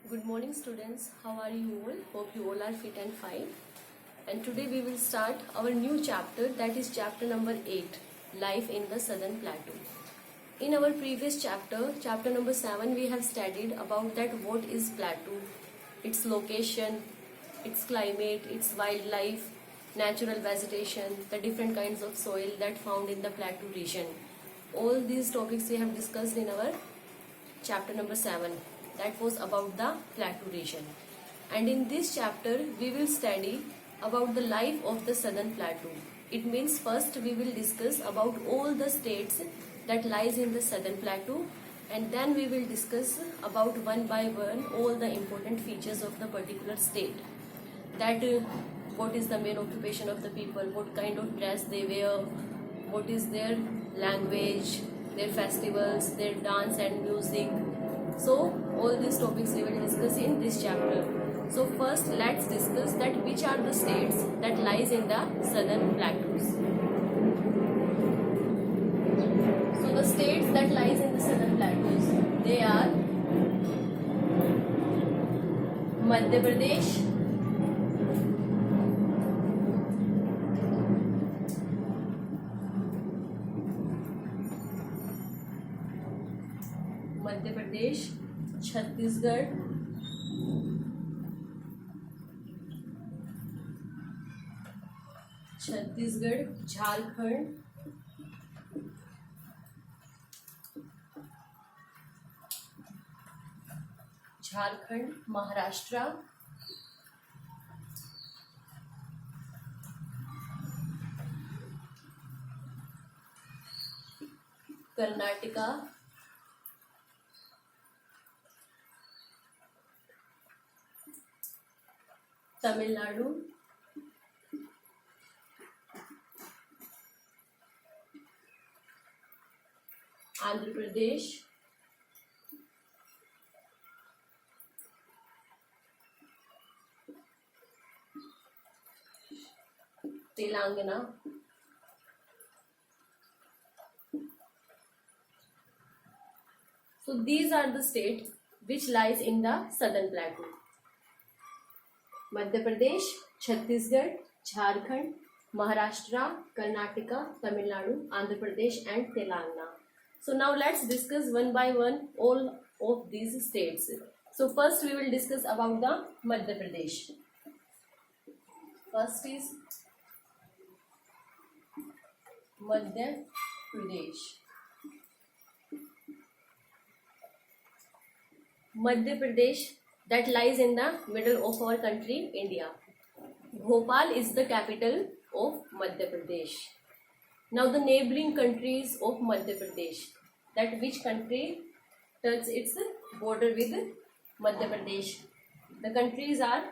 Good morning students, how are you all? Hope you all are fit and fine. And today we will start our new chapter, that is chapter number 8, Life in the Southern Plateau. In our previous chapter, chapter number 7, we have studied about that what is plateau, its location, its climate, its wildlife, natural vegetation, the different kinds of soil that found in the plateau region. All these topics we have discussed in our chapter number 7, that was about the plateau region. And in this chapter we will study about the life of the southern plateau. It means first we will discuss about all the states that lies in the southern plateau, and then we will discuss about one by one all the important features of the particular state, that what is the main occupation of the people, what kind of dress they wear, what is their language, their festivals, their dance and music. So all these topics we will discuss in this chapter. So first let's discuss that which are the states that lies in the southern plateaus. So the states that lies in the southern plateaus, they are Madhya Pradesh, Madhya Pradesh, Chhattisgarh, Jharkhand, Maharashtra, Karnataka, Tamil Nadu, Andhra Pradesh, Telangana, so these are the states which lies in the southern plateau. Madhya Pradesh, Chhattisgarh, Jharkhand, Maharashtra, Karnataka, Tamil Nadu, Andhra Pradesh and Telangana. So now let's discuss one by one all of these states. So first we will discuss about the Madhya Pradesh. First is Madhya Pradesh. Madhya Pradesh, that lies in the middle of our country, India. Bhopal is the capital of Madhya Pradesh. Now the neighboring countries of Madhya Pradesh, that which country touches its border with Madhya Pradesh. The countries are,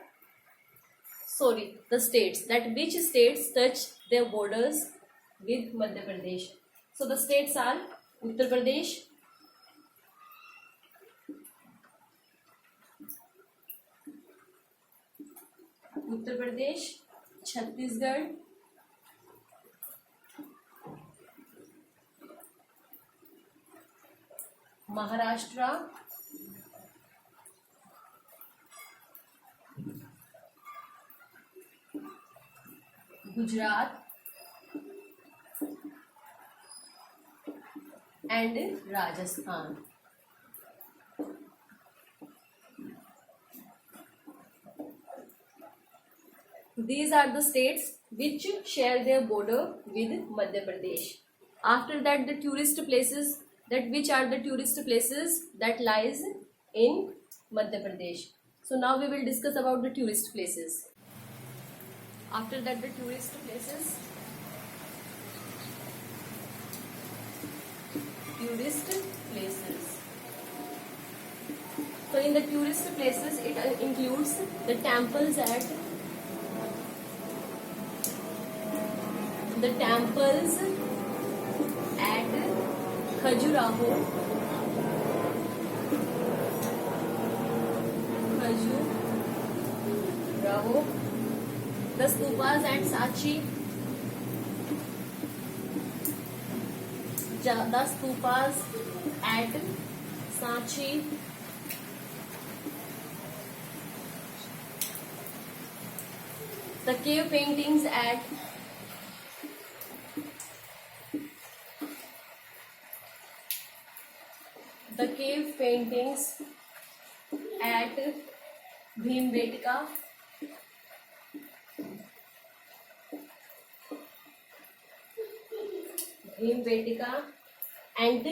the states, that which states touch their borders with Madhya Pradesh. So the states are Uttar Pradesh, Chhattisgarh, Maharashtra, Gujarat and Rajasthan. These are the states which share their border with Madhya Pradesh. After that, the tourist places, that which are the tourist places that lies in Madhya Pradesh. So now we will discuss about the tourist places. After that, the tourist places. So in the tourist places, it includes the temples at Khajuraho, the stupas at Sachi, the stupas at Sanchi, The cave paintings at Bhimbetka and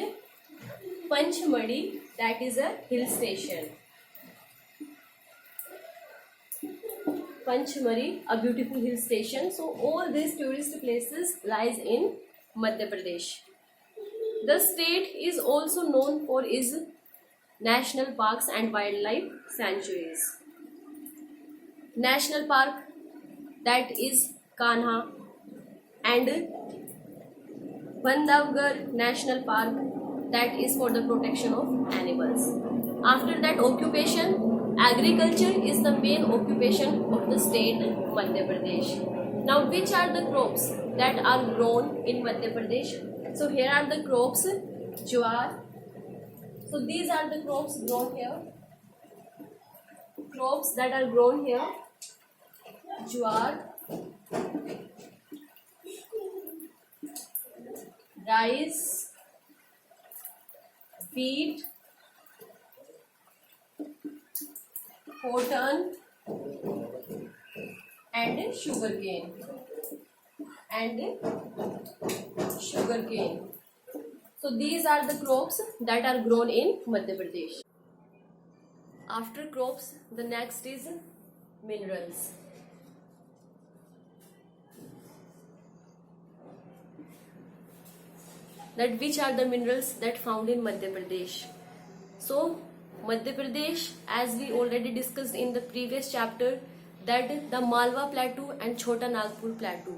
Panchmadi, that is a hill station. Panchmari, a beautiful hill station. So all these tourist places lies in Madhya Pradesh. The state is also known for its national parks and wildlife sanctuaries. National park, that is Kanha, and Bandhavgarh National Park, that is for the protection of animals. After that, occupation, agriculture is the main occupation of the state Madhya Pradesh. Now, which are the crops that are grown in Madhya Pradesh? So here are the crops: jowar. So these are the crops grown here. Crops that are grown here: jowar, rice, wheat, cotton, and sugarcane. So these are the crops that are grown in Madhya Pradesh. After crops, the next is minerals. That which are the minerals that found in Madhya Pradesh? So Madhya Pradesh, as we already discussed in the previous chapter, that the Malwa Plateau and Chota Nagpur Plateau.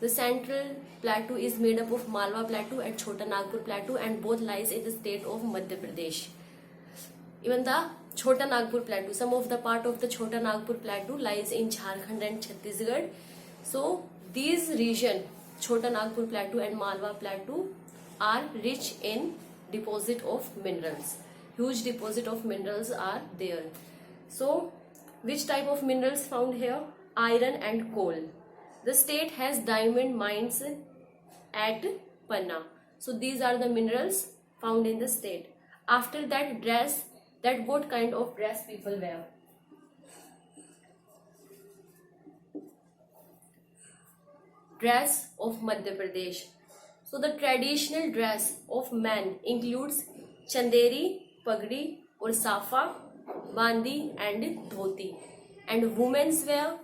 The central plateau is made up of Malwa Plateau and Chota Nagpur Plateau, and both lies in the state of Madhya Pradesh. Even the Chota Nagpur Plateau, some of the part of the Chota Nagpur Plateau lies in Jharkhand and Chhattisgarh. So these region, Chota Nagpur Plateau and Malwa Plateau, are rich in deposit of minerals. Huge deposit of minerals are there. So which type of minerals found here? Iron and coal. The state has diamond mines at Panna. So these are the minerals found in the state. After that, dress. That what kind of dress people wear? Dress of Madhya Pradesh. So the traditional dress of men includes chanderi, pagdi or safa, bandi and dhoti. And women's wear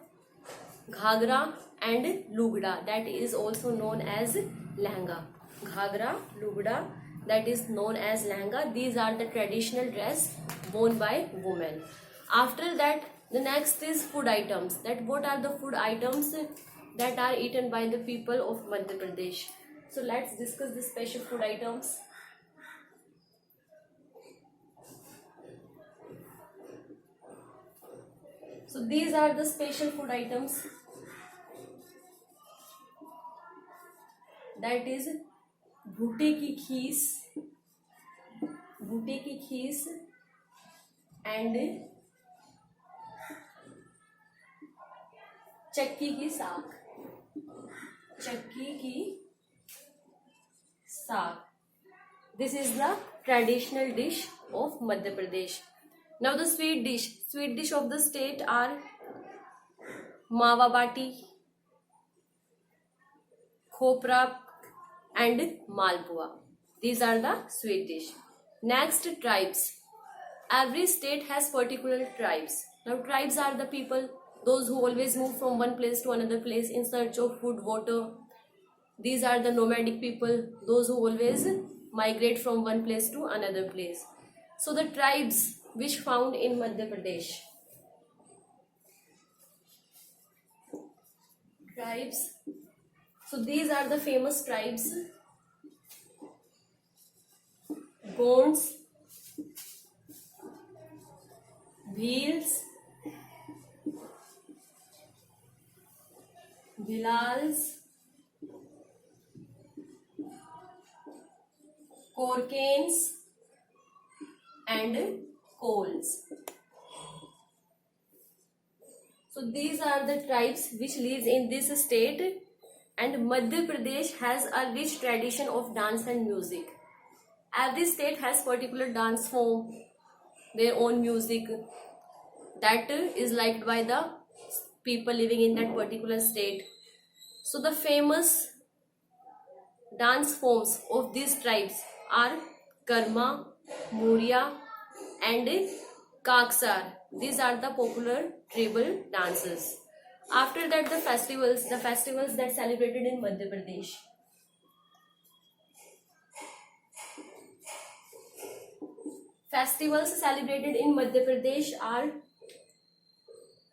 ghagra and lugda, that is also known as lehenga. Ghagra, lugda, that is known as lehenga. These are the traditional dress worn by women. After that, the next is food items. That what are the food items that are eaten by the people of Madhya Pradesh? So let's discuss the special food items. So these are the special food items. That is bhute ki खीस and चक्की की साग. This is the traditional dish of Madhya Pradesh. Now the sweet dish of the state are mawa bati, khopra and malpua. These are the sweet dish. Next, tribes. Every state has particular tribes. Now tribes are the people, those who always move from one place to another place in search of food, water. These are the nomadic people, those who always migrate from one place to another place. So the tribes which found in Madhya Pradesh. Tribes. So these are the famous tribes: Gonds, Bhils, Bhilals, Korkens and Kols. So these are the tribes which lives in this state, and Madhya Pradesh has a rich tradition of dance and music. Every state has particular dance form, their own music that is liked by the people living in that particular state. So the famous dance forms of these tribes are Karma, Moria and Kaksar. These are the popular tribal dances. After that, the festivals that celebrated in Madhya Pradesh. Festivals celebrated in Madhya Pradesh are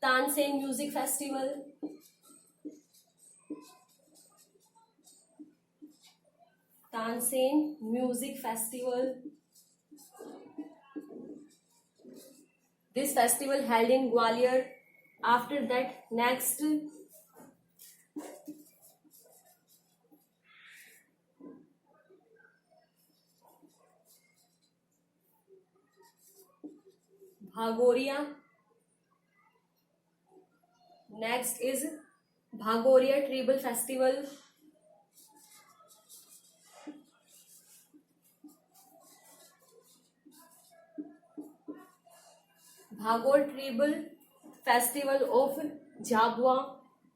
Tansen Music Festival, Tansen Music Festival. This festival held in Gwalior. After that, next Bhagoria. Next is Bhagoria Tribal Festival. Bhagor Tribal Festival of Jhabua.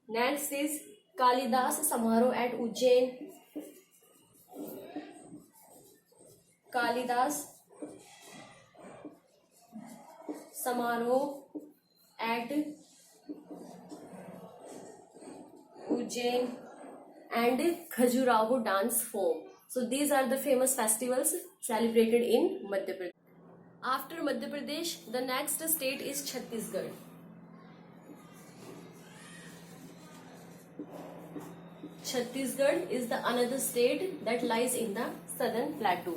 Next is Kalidas Samaroh at Ujjain. Kalidas Samaroh at Ujjain, and Khajuraho dance form. So these are the famous festivals celebrated in Madhya Pradesh. After Madhya Pradesh, the next state is Chhattisgarh. Chhattisgarh is the another state that lies in the southern plateau.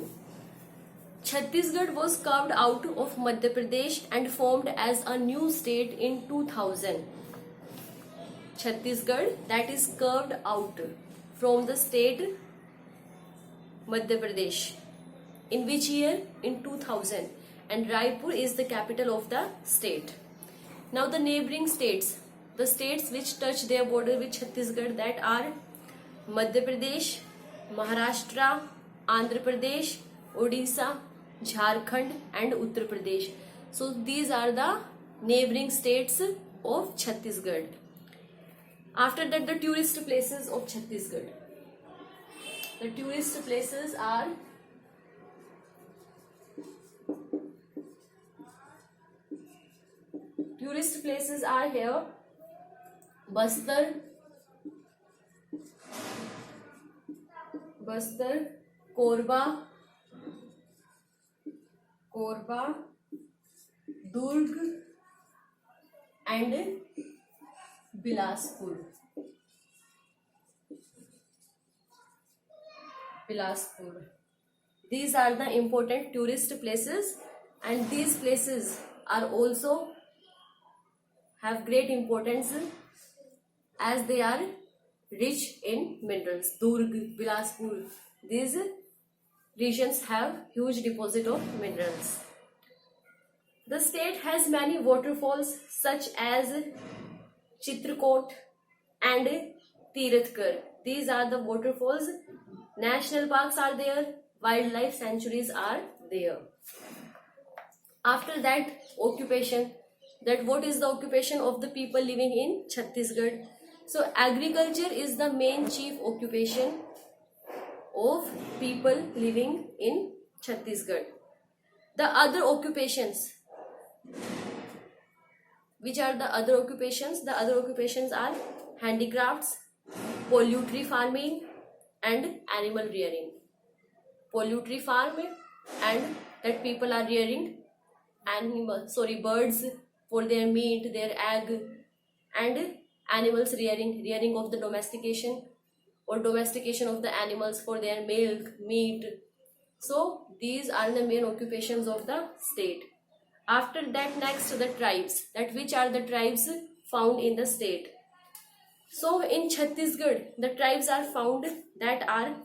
Chhattisgarh was carved out of Madhya Pradesh and formed as a new state in 2000. Chhattisgarh, that is carved out from the state Madhya Pradesh. In which year? In 2000. And Raipur is the capital of the state. Now the neighboring states, the states which touch their border with Chhattisgarh, that are Madhya Pradesh, Maharashtra, Andhra Pradesh, Odisha, Jharkhand and Uttar Pradesh. So these are the neighboring states of Chhattisgarh. After that, the tourist places of Chhattisgarh. The tourist places are here Bastar, Korba, Durg and Bilaspur. These are the important tourist places, and these places are also have great importance as they are rich in minerals. Durg, Bilaspur, these regions have huge deposit of minerals. The state has many waterfalls such as Chitrakoot and Tirathkar. These are the waterfalls. National parks are there, wildlife sanctuaries are there. After that, occupation. That what is the occupation of the people living in Chhattisgarh? So agriculture is the main chief occupation of people living in Chhattisgarh. The other occupations. Which are the other occupations? The other occupations are handicrafts, poultry farming and animal rearing. Poultry farm, and that people are rearing birds for their meat, their egg, and animals rearing of the domestication or domestication of the animals for their milk, meat. So these are the main occupations of the state. After that, next the tribes. That which are the tribes found in the state? So in Chhattisgarh, the tribes are found that are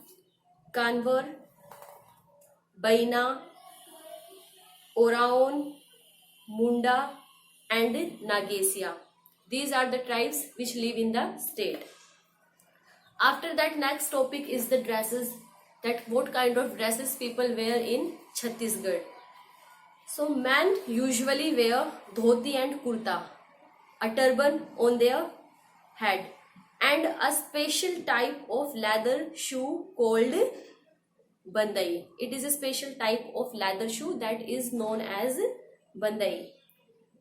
Kanwar, Baina, Oraon, Munda and Nagesia. These are the tribes which live in the state. After that, next topic is the dresses, that what kind of dresses people wear in Chhattisgarh. So men usually wear dhoti and kurta, a turban on their head, and a special type of leather shoe called bandai. It is a special type of leather shoe that is known as bandai.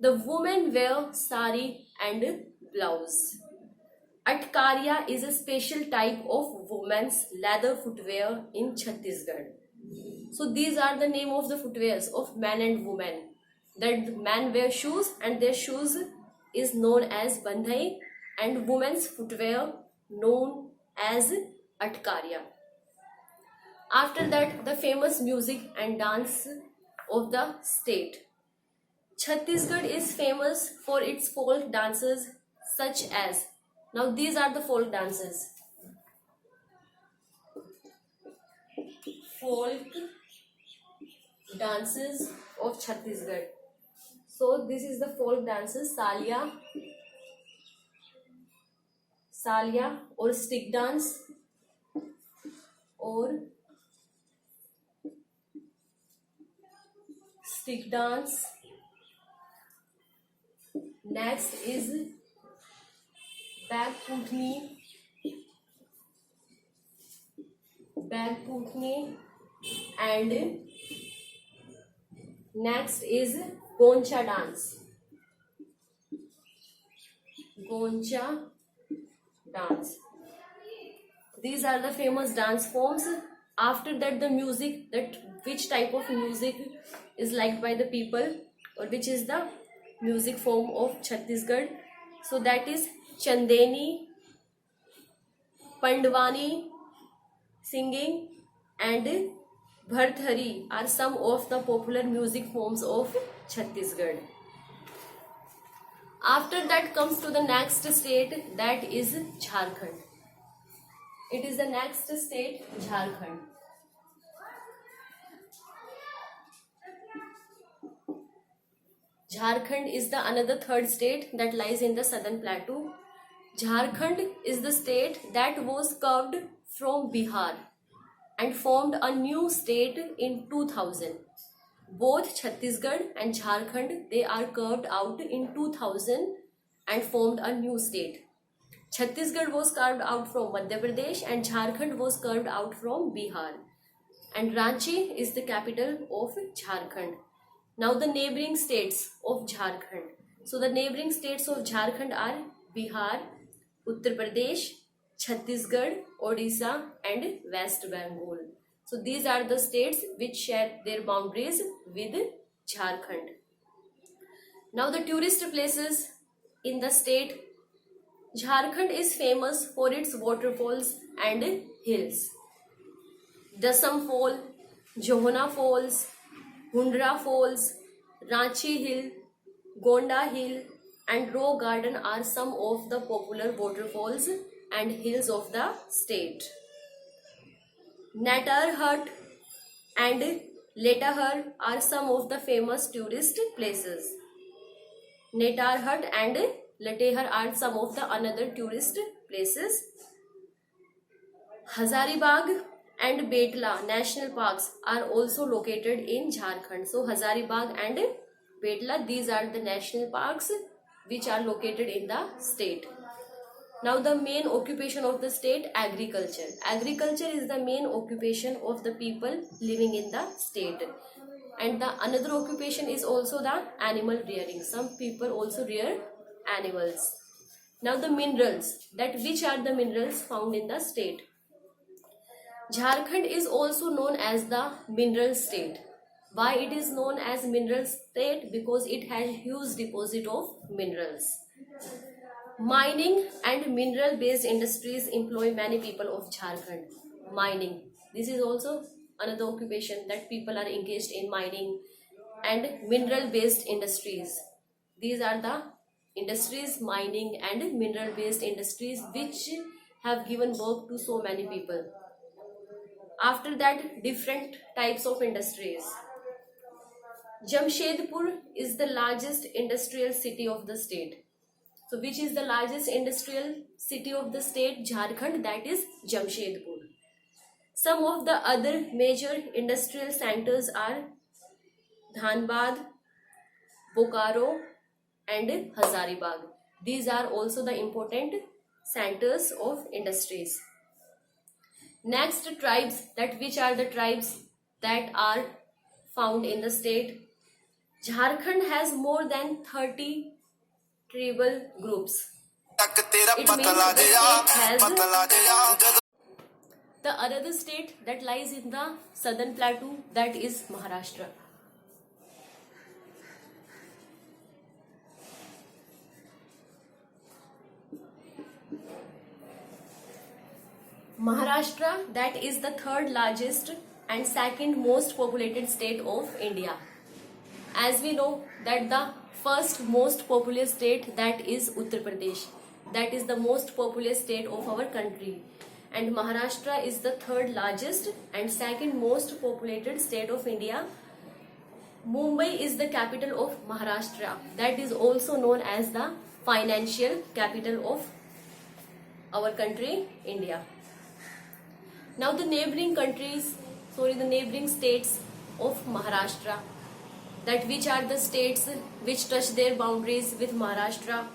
The women wear sari and blouse. Atkarya is a special type of women's leather footwear in Chhattisgarh. So these are the name of the footwears of men and women. That men wear shoes and their shoes is known as bandhai, and women's footwear known as atkarya. After that, the famous music and dance of the state. Chhattisgarh is famous for its folk dances such as, now these are the folk dances. Folk dances of Chhattisgarh. So this is the folk dances, Salia or stick dance or stick dance. Next is bag putni, and next is Goncha dance. These are the famous dance forms. After that, the music, that which type of music is liked by the people, or which is the music form of Chhattisgarh. So that is Chandeni, Pandwani singing, and Bharthari are some of the popular music forms of Chhattisgarh. After that comes to the next state, that is Jharkhand. It is the next state, Jharkhand. Jharkhand is the another third state that lies in the southern plateau. Jharkhand is the state that was carved from Bihar and formed a new state in 2000. Both Chhattisgarh and Jharkhand, they are carved out in 2000 and formed a new state. Chhattisgarh was carved out from Madhya Pradesh and Jharkhand was carved out from Bihar. And Ranchi is the capital of Jharkhand. Now the neighboring states of Jharkhand. So the neighboring states of Jharkhand are Bihar, Uttar Pradesh, Chhattisgarh, Odisha, and West Bengal. So these are the states which share their boundaries with Jharkhand. Now the tourist places in the state. Jharkhand is famous for its waterfalls and hills. Dasam Fall, Johana Falls, Hundra Falls, Ranchi Hill, Gonda Hill, and Rock Garden are some of the popular waterfalls and hills of the state. Natar Hut and Letahar are some of the famous tourist places. Natar Hut and Letahar are some of the another tourist places. Hazaribagh and Betla national parks are also located in Jharkhand. So Hazaribagh and Betla, these are the national parks which are located in the state. Now the main occupation of the state, agriculture. Agriculture is the main occupation of the people living in the state. And the another occupation is also the animal rearing. Some people also rear animals. Now the minerals, that which are the minerals found in the state. Jharkhand is also known as the mineral state. Why it is known as mineral state? Because it has huge deposit of minerals. Mining and mineral based industries employ many people of Jharkhand. Mining, this is also another occupation that people are engaged in, mining and mineral based industries. These are the industries, mining and mineral based industries, which have given work to so many people. After that, different types of industries. Jamshedpur is the largest industrial city of the state. So which is the largest industrial city of the state? Jharkhand, that is Jamshedpur. Some of the other major industrial centers are Dhanbad, Bokaro and Hazaribagh. These are also the important centers of industries. Next, tribes, that which are the tribes that are found in the state. Jharkhand has more than 30 tribal groups. It means the state has the another state that lies in the southern plateau, that is Maharashtra. Maharashtra, that is the third largest and second most populated state of India. As we know that the first most populous state, that is Uttar Pradesh, that is the most populous state of our country, and Maharashtra is the third largest and second most populated state of India. Mumbai is the capital of Maharashtra, that is also known as the financial capital of our country, India. Now the neighboring states of Maharashtra, that which are the states which touch their boundaries with Maharashtra.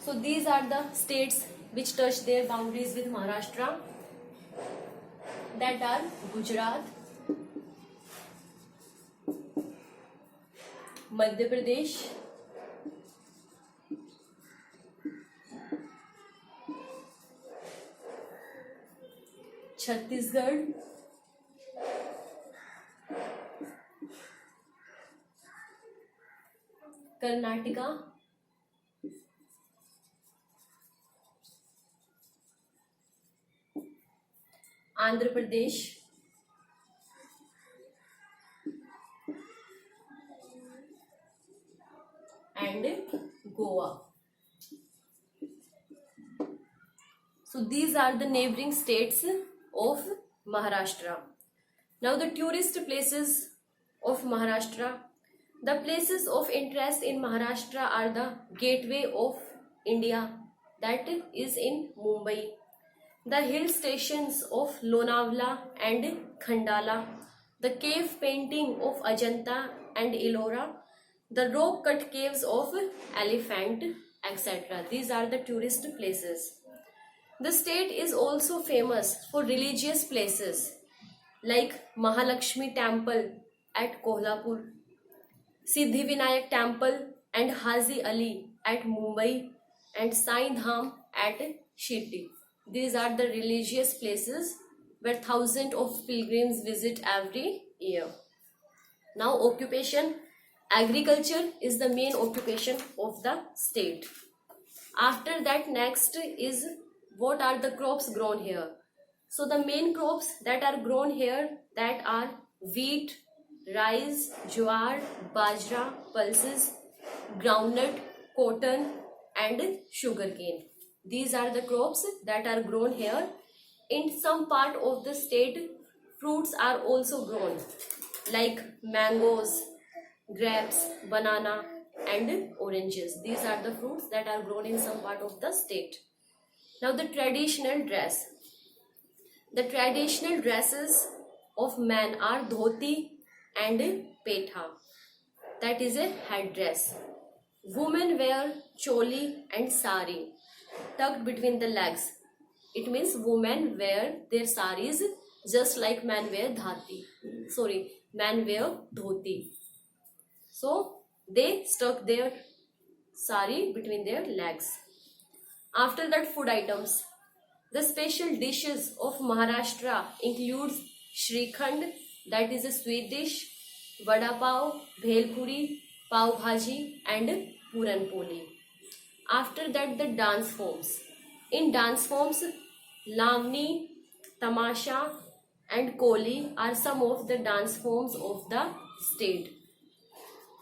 So these are the states which touch their boundaries with Maharashtra, that are Gujarat, Madhya Pradesh, Chhattisgarh, Karnataka, Andhra Pradesh, and Goa. So these are the neighboring states of Maharashtra. Now the tourist places of Maharashtra. The places of interest in Maharashtra are the Gateway of India, that is in Mumbai, the hill stations of Lonavala and Khandala, the cave painting of Ajanta and Ellora, the rock cut caves of Elephant, etc. These are the tourist places. The state is also famous for religious places like Mahalakshmi Temple at Kolhapur, Siddhivinayak Temple and Haji Ali at Mumbai, and Sai Dham at Shirdi. These are the religious places where thousands of pilgrims visit every year. Now occupation. Agriculture is the main occupation of the state. After that, next is what are the crops grown here. So the main crops that are grown here, that are wheat, rice, jowar, bajra, pulses, groundnut, cotton and sugarcane. These are the crops that are grown here. In some part of the state, fruits are also grown like mangoes, grapes, banana and oranges. These are the fruits that are grown in some part of the state. Now the traditional dress. The traditional dresses of men are dhoti and petha, that is a headdress. Women wear choli and sari tucked between the legs. It means women wear their saris just like men wear men wear dhoti. So they stuck their sari between their legs. After that, food items. The special dishes of Maharashtra includes Shrikhand, that is a sweet dish, Vada Pav, Bhel Puri, Pav Bhaji and Puran Poli. After that, the dance forms. In dance forms, Lavani, Tamasha and Koli are some of the dance forms of the state.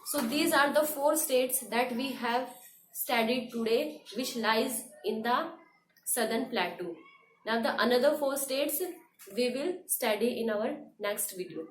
So these are the 4 states that we have studied today, which lies in the southern plateau. Now the another 4 states we will study in our next video.